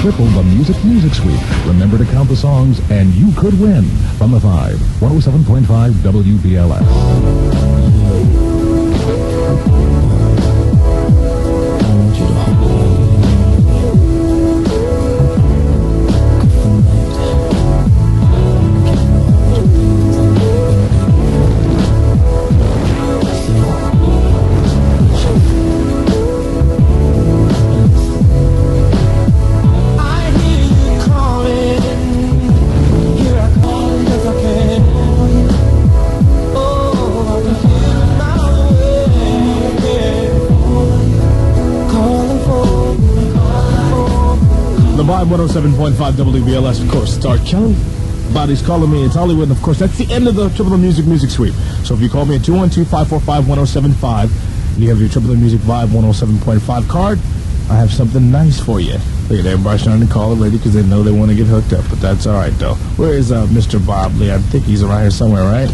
triple the music sweep. Remember to count the songs, and you could win. From the 5, 107.5 WBLS. Vibe 107.5 WBLS, of course. It's R. Kelly. Body's calling me. It's Hollywood. And of course, that's the end of the Triple M Music Sweep. So if you call me at 212-545-1075, and you have your Triple M Music Vibe 107.5 card, I have something nice for you. Look at everybody starting to call already because they know they want to get hooked up. But that's all right, though. Where is Mr. Bob Lee? I think he's around here somewhere, right?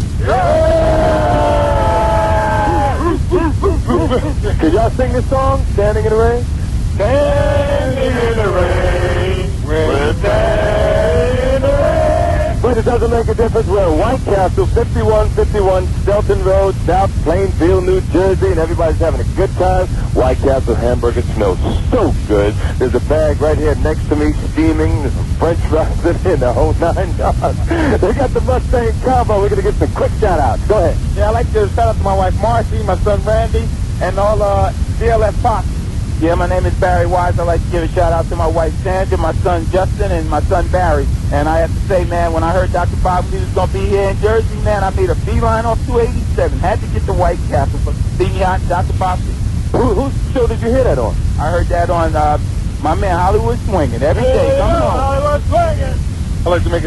Can y'all sing this song, Standing in the Rain? Standing in the rain. We're standing in the rain. But it doesn't make a difference. We're at White Castle, 5151 Stelton Road, South Plainfield, New Jersey, and everybody's having a good time. White Castle hamburger smells so good. There's a bag right here next to me steaming. There's some French fries in the whole 9 yards. They got the Mustang combo. We're going to get some quick shout-outs. Go ahead. Yeah, I'd like to shout out to my wife Marcy, my son Randy, and all DLF Fox. Yeah, my name is Barry Wise. I'd like to give a shout-out to my wife Sandra, my son Justin, and my son Barry. And I have to say, man, when I heard Dr. Bob Lee was going to be here in Jersey, man, I made a beeline off 287. Had to get to White Castle for seeing Dr. Bob Lee. Whose show did you hear that on? I heard that on my man Hollywood Swinging every day. Come on. Hollywood Swinging. I'd like to make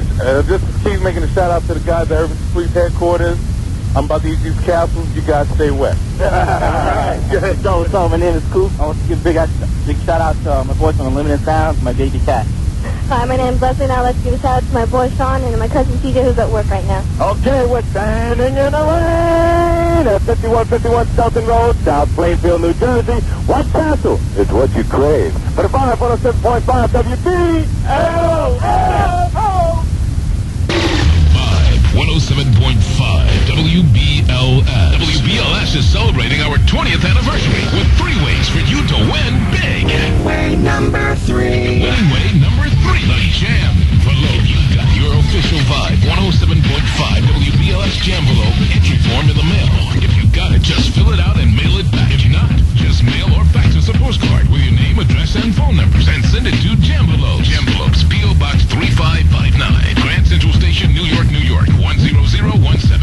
just keep making a shout-out to the guys at Urban Police Headquarters. I'm about to use these castles. You guys stay wet. All right. Good. So, my name is Coop. I want to give a big shout-out to my boys from Unlimited Sounds, my baby cat. Hi, my name's Leslie. Now let's give a shout-out to my boy Sean and my cousin TJ, who's at work right now. Okay, we're standing in the rain at 5151 Stelton Road, South Plainfield, New Jersey. White Castle is what you crave. For the 107.5 WBLS. 107.5 WBLS. WBLS is celebrating our 20th anniversary with 3 ways for you to win big. Way number 3. Winning way number 3, the Jam Envelope. You got your official Vibe 107.5 WBLS Jam Envelope entry form in the mail. If you got it, just fill it out and mail it back. If not, just mail or fax us a postcard with your name, address, and phone numbers and send it to Jam Envelopes. Jam Envelopes, P.O. Box 3559, Grand Central Station, New York, New York, 10017.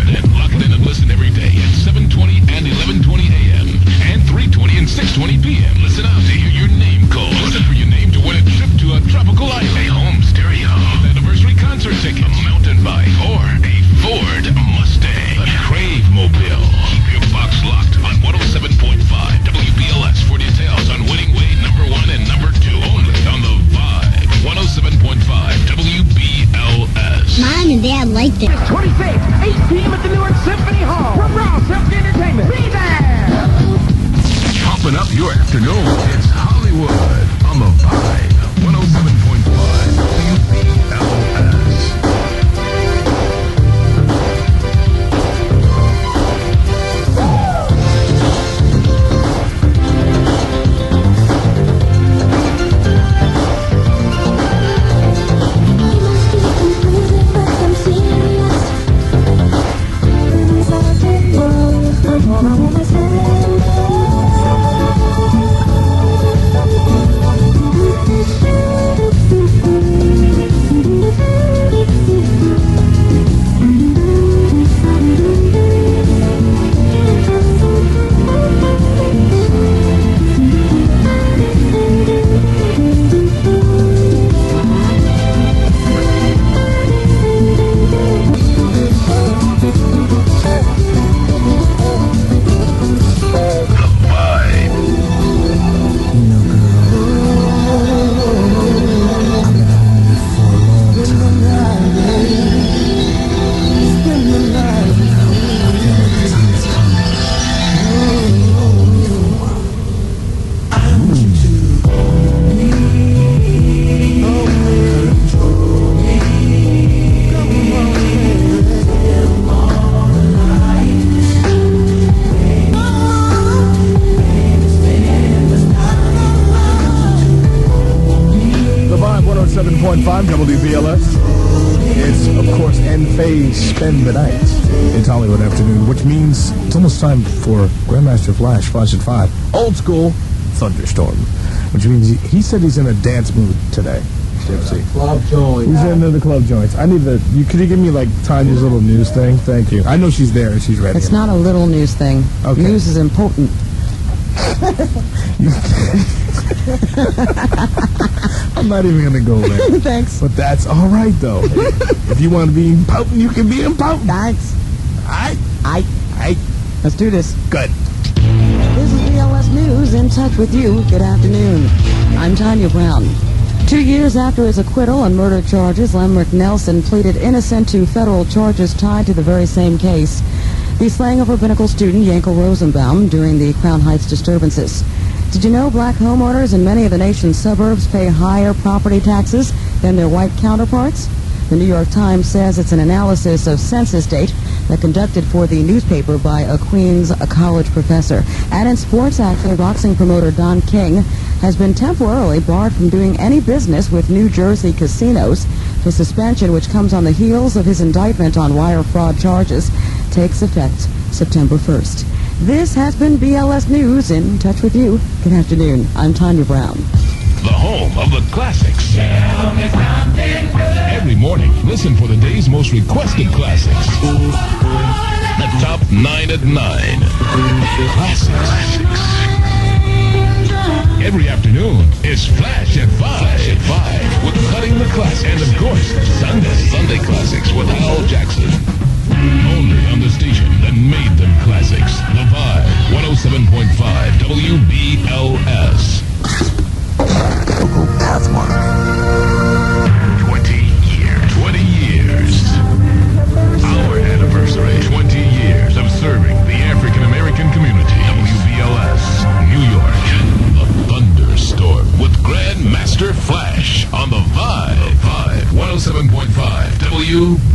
And lock it in and listen every day at 7:20 and 11:20 a.m. and 3:20 and 6:20 p.m. Listen out to hear your name called. Listen for your name to win a trip to a tropical island, a home stereo, an anniversary concert ticket, a mountain bike, or a Ford Mustang, a Crave Mobile. Keep your box locked on 107.5 WBLS for details on winning way number 1 and number 2 only on the Vibe 107.5 WBLS. Mom and Dad liked it. 26, 8 p.m. at the New York Symphony Hall. From Brown Symphony Entertainment. Be there! Pumping up your afternoon. It's Hollywood on the Vibe 107.5 WBLS. 107.5 WBLS. It's, of course, N-Phase Spend the Night. It's Hollywood afternoon, which means it's almost time for Grandmaster Flash at 5. Old school thunderstorm, which means he said he's in a dance mood today. Gypsy. Club joint. He's into the club joints. I need could you give me, like, Tanya's little news thing? Thank you. I know she's there and she's ready. It's not a little news thing. Okay. News is important. I'm not even going to go there. Thanks. But that's all right, though. If you want to be impotent, you can be impotent. Thanks. All right. Let's do this. Good. This is BLS News, in touch with you. Good afternoon. I'm Tanya Brown. 2 years after his acquittal on murder charges, Lemrick Nelson pleaded innocent to federal charges tied to the very same case. The slaying of rabbinical student Yankel Rosenbaum during the Crown Heights disturbances. Did you know black homeowners in many of the nation's suburbs pay higher property taxes than their white counterparts? The New York Times says it's an analysis of census data that conducted for the newspaper by a Queens college professor. And in sports action, boxing promoter Don King has been temporarily barred from doing any business with New Jersey casinos. The suspension, which comes on the heels of his indictment on wire fraud charges, takes effect September 1st. This has been BLS News, in touch with you. Good afternoon. I'm Tanya Brown. The home of the classics. Every morning, listen for the day's most requested classics. The top 9 at 9. Classics. Every afternoon is Flash at 5 with Cutting the Classics. And of course, Sunday Classics with Al Jackson. Only on the station that made them classics. The Vibe, 107.5 WBLS. Local Pathmark. 20 years. Our anniversary. 20 years of serving the African American community. WBLS, New York. The Thunderstorm with Grandmaster Flash on the Vibe, 107.5 WBLS.